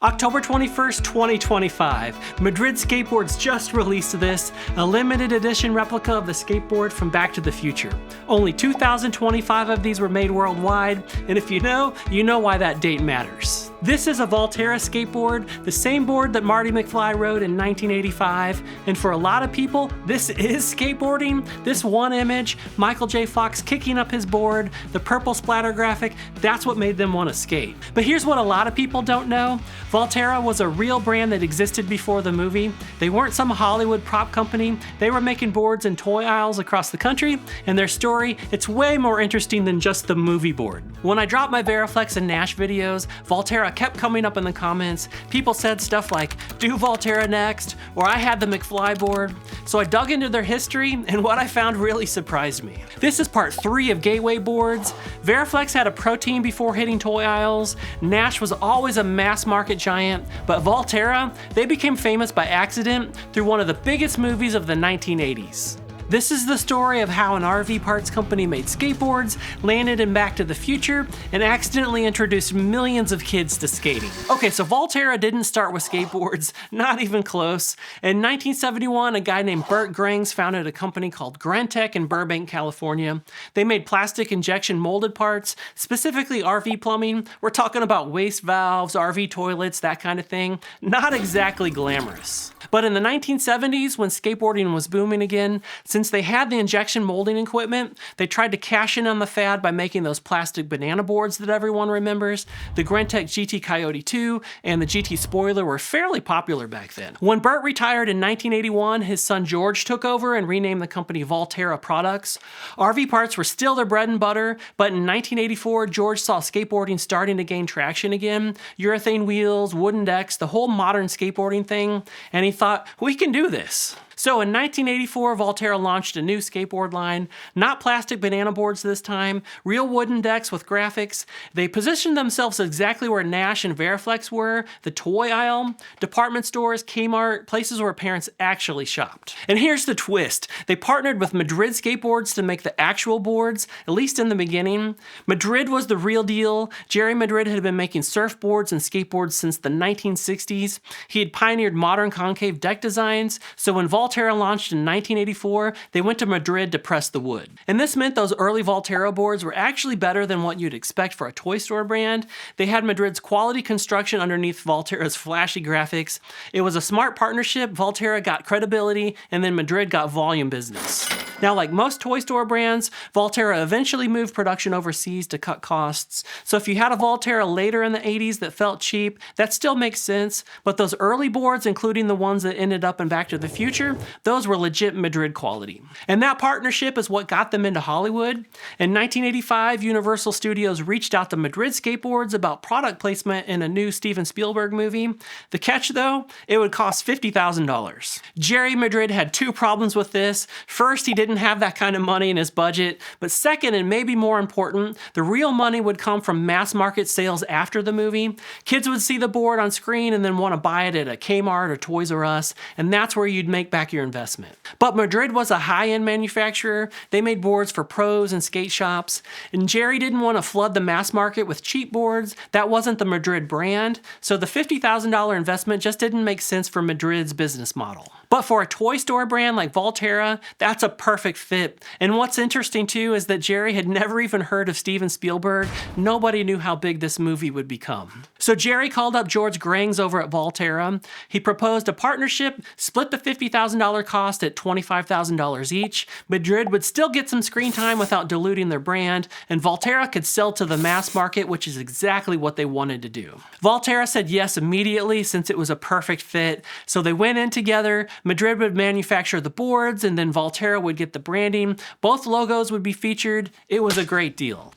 October 21st, 2025, Madrid Skateboards just released this, a limited edition replica of the skateboard from Back to the Future. Only 2,025 of these were made worldwide, and if you know why that date matters. This is a Valterra skateboard, the same board that Marty McFly rode in 1985, and for a lot of people, this is skateboarding. This one image, Michael J. Fox kicking up his board, the purple splatter graphic, that's what made them want to skate. But here's what a lot of people don't know. Valterra was a real brand that existed before the movie. They weren't some Hollywood prop company. They were making boards in toy aisles across the country, and their story, it's way more interesting than just the movie board. When I dropped my Veriflex and Nash videos, Valterra kept coming up in the comments. People said stuff like, do Valterra next, or I had the McFly board. So I dug into their history, and what I found really surprised me. This is part 3 of Gateway boards. Veriflex had a pro team before hitting toy aisles. Nash was always a mass market giant, but Valterra, they became famous by accident through one of the biggest movies of the 1980s. This is the story of how an RV parts company made skateboards, landed in Back to the Future, and accidentally introduced millions of kids to skating. Okay, so Valterra didn't start with skateboards, not even close. In 1971, a guy named Bert Grangs founded a company called Grantech in Burbank, California. They made plastic injection molded parts, specifically RV plumbing. We're talking about waste valves, RV toilets, that kind of thing. Not exactly glamorous. But in the 1970s, when skateboarding was booming again, since they had the injection molding equipment, they tried to cash in on the fad by making those plastic banana boards that everyone remembers. The Grantech GT Coyote 2 and the GT Spoiler were fairly popular back then. When Bert retired in 1981, his son George took over and renamed the company Valterra Products. RV parts were still their bread and butter, but in 1984, George saw skateboarding starting to gain traction again. Urethane wheels, wooden decks, the whole modern skateboarding thing, and he thought, we can do this. So in 1984, Valterra launched a new skateboard line, not plastic banana boards this time, real wooden decks with graphics. They positioned themselves exactly where Nash and Veriflex were, the toy aisle, department stores, Kmart, places where parents actually shopped. And here's the twist. They partnered with Madrid Skateboards to make the actual boards, at least in the beginning. Madrid was the real deal. Jerry Madrid had been making surfboards and skateboards since the 1960s. He had pioneered modern concave deck designs, so when Valterra launched in 1984, they went to Madrid to press the wood. And this meant those early Valterra boards were actually better than what you'd expect for a toy store brand. They had Madrid's quality construction underneath Valterra's flashy graphics. It was a smart partnership. Valterra got credibility, and then Madrid got volume business. Now, like most toy store brands, Valterra eventually moved production overseas to cut costs. So if you had a Valterra later in the 80s that felt cheap, that still makes sense, but those early boards, including the ones that ended up in Back to the Future, those were legit Madrid quality. And that partnership is what got them into Hollywood. In 1985, Universal Studios reached out to Madrid Skateboards about product placement in a new Steven Spielberg movie. The catch though, it would cost $50,000. Jerry Madrid had 2 problems with this. First, he didn't have that kind of money in his budget, but second, and maybe more important, the real money would come from mass market sales after the movie. Kids would see the board on screen and then want to buy it at a Kmart or Toys R Us, and that's where you'd make back your investment. But Madrid was a high-end manufacturer. They made boards for pros and skate shops, and Jerry didn't want to flood the mass market with cheap boards. That wasn't the Madrid brand, so the $50,000 investment just didn't make sense for Madrid's business model. But for a toy store brand like Valterra, that's a perfect fit. And what's interesting too is that Jerry had never even heard of Steven Spielberg. Nobody knew how big this movie would become. So Jerry called up George Grangs over at Valterra. He proposed a partnership, split the $50,000 cost at $25,000 each. Madrid would still get some screen time without diluting their brand, and Valterra could sell to the mass market, which is exactly what they wanted to do. Valterra said yes immediately since it was a perfect fit, so they went in together. Madrid would manufacture the boards, and then Valterra would get the branding. Both logos would be featured. It was a great deal.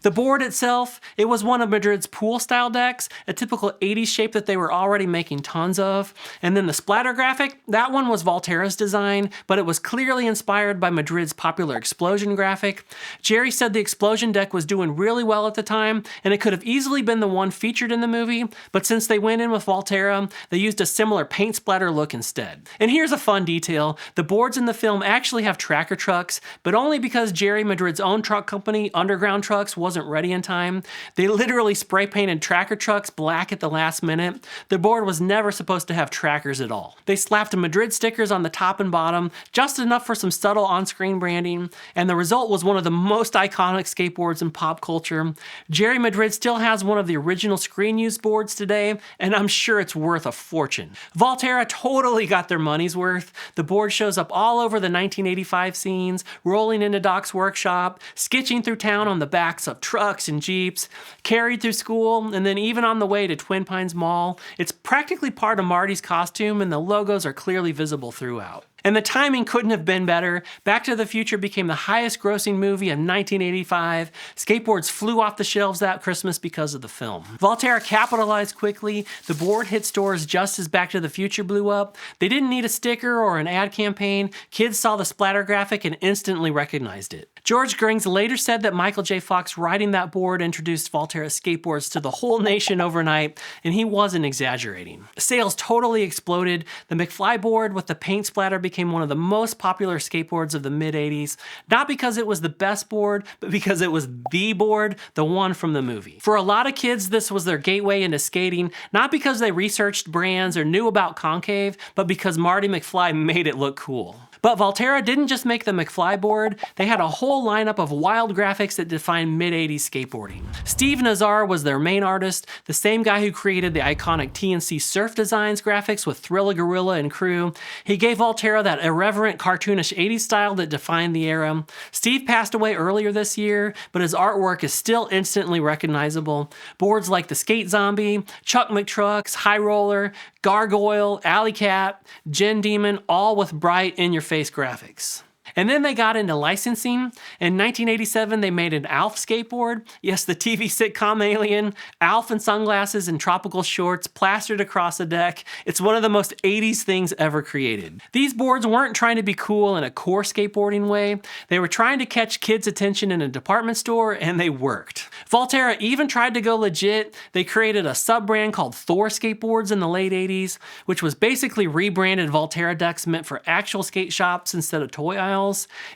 The board itself, it was one of Madrid's pool-style decks, a typical 80s shape that they were already making tons of. And then the splatter graphic, that one was Valterra's design, but it was clearly inspired by Madrid's popular explosion graphic. Jerry said the explosion deck was doing really well at the time, and it could have easily been the one featured in the movie, but since they went in with Valterra, they used a similar paint splatter look instead. And here's a fun detail. The boards in the film actually have tracker trucks, but only because Jerry Madrid's own truck company, Underground Trucks, was wasn't ready in time. They literally spray painted tracker trucks black at the last minute. The board was never supposed to have trackers at all. They slapped Madrid stickers on the top and bottom, just enough for some subtle on-screen branding, and the result was one of the most iconic skateboards in pop culture. Jerry Madrid still has one of the original screen-used boards today, and I'm sure it's worth a fortune. Valterra totally got their money's worth. The board shows up all over the 1985 scenes, rolling into Doc's workshop, sketching through town on the backs of trucks and Jeeps, carried through school, and then even on the way to Twin Pines Mall. It's practically part of Marty's costume, and the logos are clearly visible throughout. And the timing couldn't have been better. Back to the Future became the highest grossing movie of 1985. Skateboards flew off the shelves that Christmas because of the film. Valterra capitalized quickly. The board hit stores just as Back to the Future blew up. They didn't need a sticker or an ad campaign. Kids saw the splatter graphic and instantly recognized it. George Grings later said that Michael J. Fox riding that board introduced Valterra Skateboards to the whole nation overnight, and he wasn't exaggerating. Sales totally exploded. The McFly board with the paint splatter became one of the most popular skateboards of the mid-80s, not because it was the best board, but because it was the board, the one from the movie. For a lot of kids, this was their gateway into skating, not because they researched brands or knew about concave, but because Marty McFly made it look cool. But Valterra didn't just make the McFly board, they had a whole lineup of wild graphics that defined mid-80s skateboarding. Steve Nazar was their main artist, the same guy who created the iconic TNC Surf Designs graphics with Thrilla Gorilla and crew. He gave Valterra that irreverent, cartoonish 80s style that defined the era. Steve passed away earlier this year, but his artwork is still instantly recognizable. Boards like the Skate Zombie, Chuck McTrucks, High Roller, Gargoyle, Alley Cat, Gen Demon, all with bright, in-your-face graphics. And then they got into licensing. In 1987, they made an Alf skateboard. Yes, the TV sitcom Alien. Alf in sunglasses and tropical shorts plastered across the deck. It's one of the most 80s things ever created. These boards weren't trying to be cool in a core skateboarding way. They were trying to catch kids' attention in a department store, and they worked. Valterra even tried to go legit. They created a sub-brand called Thor Skateboards in the late 80s, which was basically rebranded Valterra decks meant for actual skate shops instead of toy aisles.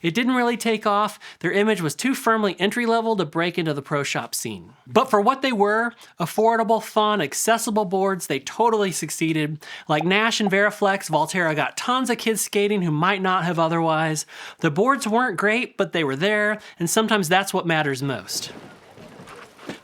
It didn't really take off. Their image was too firmly entry-level to break into the pro shop scene. But for what they were, affordable, fun, accessible boards, they totally succeeded. Like Nash and Veriflex, Valterra got tons of kids skating who might not have otherwise. The boards weren't great, but they were there, and sometimes that's what matters most.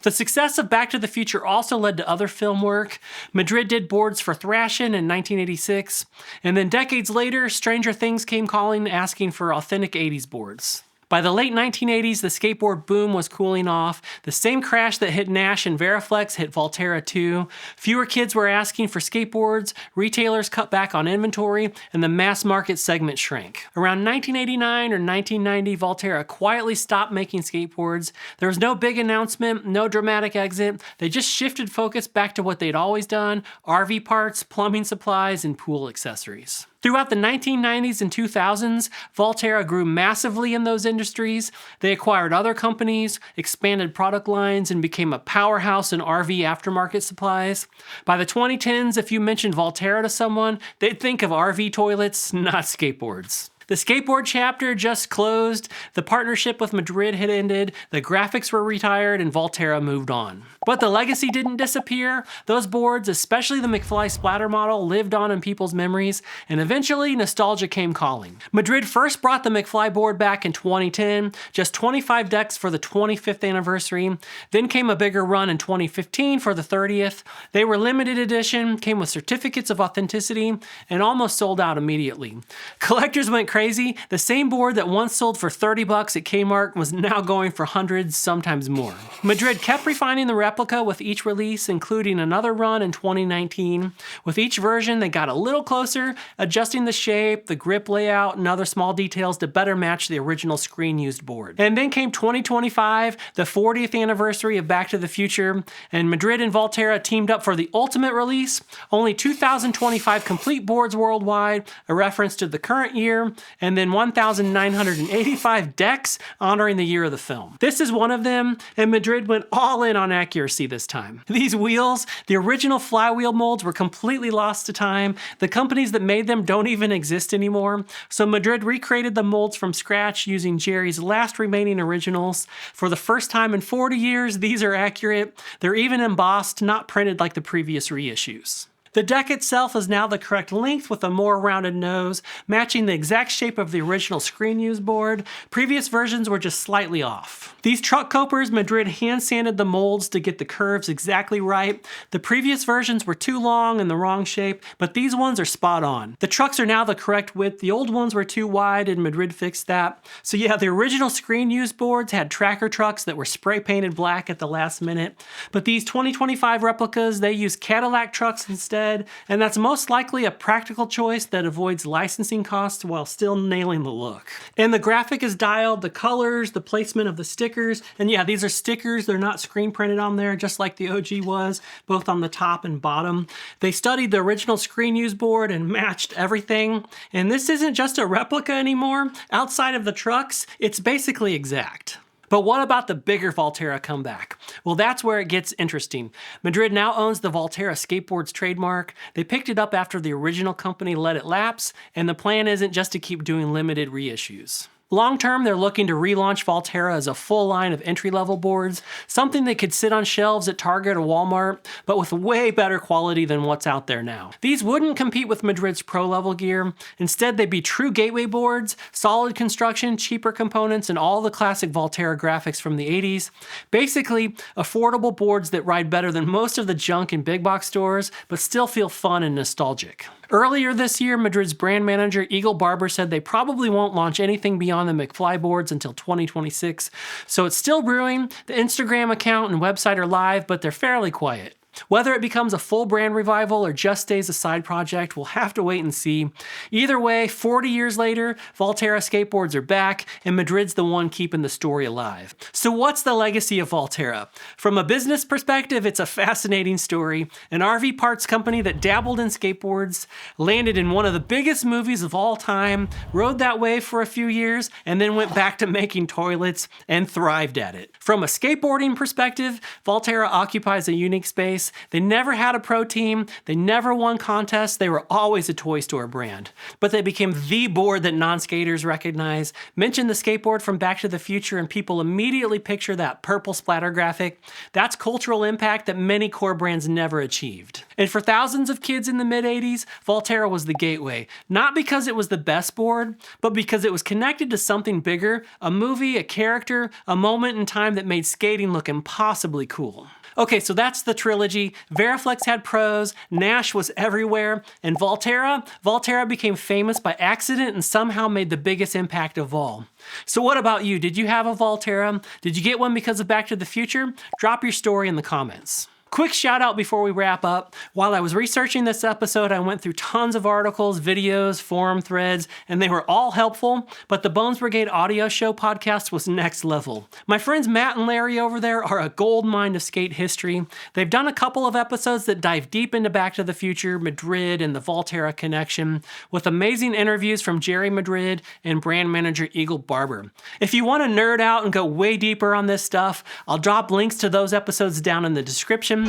The success of Back to the Future also led to other film work. Madrid did boards for Thrashin' in 1986, and then decades later, Stranger Things came calling asking for authentic 80s boards. By the late 1980s, the skateboard boom was cooling off. The same crash that hit Nash and Veriflex hit Valterra too. Fewer kids were asking for skateboards, retailers cut back on inventory, and the mass market segment shrank. Around 1989 or 1990, Valterra quietly stopped making skateboards. There was no big announcement, no dramatic exit. They just shifted focus back to what they'd always done: RV parts, plumbing supplies, and pool accessories. Throughout the 1990s and 2000s, Valterra grew massively in those industries. They acquired other companies, expanded product lines, and became a powerhouse in RV aftermarket supplies. By the 2010s, if you mentioned Valterra to someone, they'd think of RV toilets, not skateboards. The skateboard chapter just closed, the partnership with Madrid had ended, the graphics were retired, and Valterra moved on. But the legacy didn't disappear. Those boards, especially the McFly splatter model, lived on in people's memories, and eventually nostalgia came calling. Madrid first brought the McFly board back in 2010, just 25 decks for the 25th anniversary. Then came a bigger run in 2015 for the 30th. They were limited edition, came with certificates of authenticity, and almost sold out immediately. Collectors went crazy. The same board that once sold for $30 at Kmart was now going for hundreds, sometimes more. Madrid kept refining the replica with each release, including another run in 2019. With each version, they got a little closer, adjusting the shape, the grip layout, and other small details to better match the original screen-used board. And then came 2025, the 40th anniversary of Back to the Future, and Madrid and Valterra teamed up for the ultimate release. Only 2,025 complete boards worldwide, a reference to the current year, and then 1,985 decks honoring the year of the film. This is one of them, and Madrid went all in on accuracy this time. These wheels, the original flywheel molds, were completely lost to time. The companies that made them don't even exist anymore, so Madrid recreated the molds from scratch using Jerry's last remaining originals. For the first time in 40 years, these are accurate. They're even embossed, not printed like the previous reissues. The deck itself is now the correct length with a more rounded nose, matching the exact shape of the original screen use board. Previous versions were just slightly off. These truck copers, Madrid hand sanded the molds to get the curves exactly right. The previous versions were too long and the wrong shape, but these ones are spot on. The trucks are now the correct width. The old ones were too wide and Madrid fixed that. So yeah, the original screen use boards had tracker trucks that were spray painted black at the last minute, but these 2025 replicas, they use Cadillac trucks instead. And that's most likely a practical choice that avoids licensing costs while still nailing the look. And the graphic is dialed, the colors, the placement of the stickers, and yeah, these are stickers, they're not screen printed on there, just like the OG was, both on the top and bottom. They studied the original screen use board and matched everything, and this isn't just a replica anymore. Outside of the trucks, it's basically exact. But what about the bigger Valterra comeback? Well, that's where it gets interesting. Madrid now owns the Valterra Skateboards trademark. They picked it up after the original company let it lapse, and the plan isn't just to keep doing limited reissues. Long term, they're looking to relaunch Valterra as a full line of entry-level boards, something that could sit on shelves at Target or Walmart, but with way better quality than what's out there now. These wouldn't compete with Madrid's pro-level gear. Instead, they'd be true gateway boards, solid construction, cheaper components, and all the classic Valterra graphics from the 80s. Basically, affordable boards that ride better than most of the junk in big box stores, but still feel fun and nostalgic. Earlier this year, Madrid's brand manager, Eagle Barber, said they probably won't launch anything beyond the McFly boards until 2026. So it's still brewing. The Instagram account and website are live, but they're fairly quiet. Whether it becomes a full brand revival or just stays a side project, we'll have to wait and see. Either way, 40 years later, Valterra Skateboards are back, and Madrid's the one keeping the story alive. So what's the legacy of Valterra? From a business perspective, it's a fascinating story. An RV parts company that dabbled in skateboards, landed in one of the biggest movies of all time, rode that wave for a few years, and then went back to making toilets and thrived at it. From a skateboarding perspective, Valterra occupies a unique space. They never had a pro team, they never won contests, they were always a toy store brand. But they became the board that non-skaters recognize. Mention the skateboard from Back to the Future and people immediately picture that purple splatter graphic. That's cultural impact that many core brands never achieved. And for thousands of kids in the mid-80s, Valterra was the gateway. Not because it was the best board, but because it was connected to something bigger, a movie, a character, a moment in time that made skating look impossibly cool. Okay, so that's the trilogy. Veriflex had pros, Nash was everywhere, and Valterra became famous by accident and somehow made the biggest impact of all. So what about you? Did you have a Valterra? Did you get one because of Back to the Future? Drop your story in the comments. Quick shout out before we wrap up. While I was researching this episode, I went through tons of articles, videos, forum threads, and they were all helpful, but the Bones Brigade audio show podcast was next level. My friends Matt and Larry over there are a gold mine of skate history. They've done a couple of episodes that dive deep into Back to the Future, Madrid, and the Valterra connection, with amazing interviews from Jerry Madrid and brand manager Eagle Barber. If you want to nerd out and go way deeper on this stuff, I'll drop links to those episodes down in the description.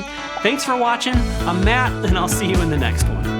Thanks for watching. I'm Matt, and I'll see you in the next one.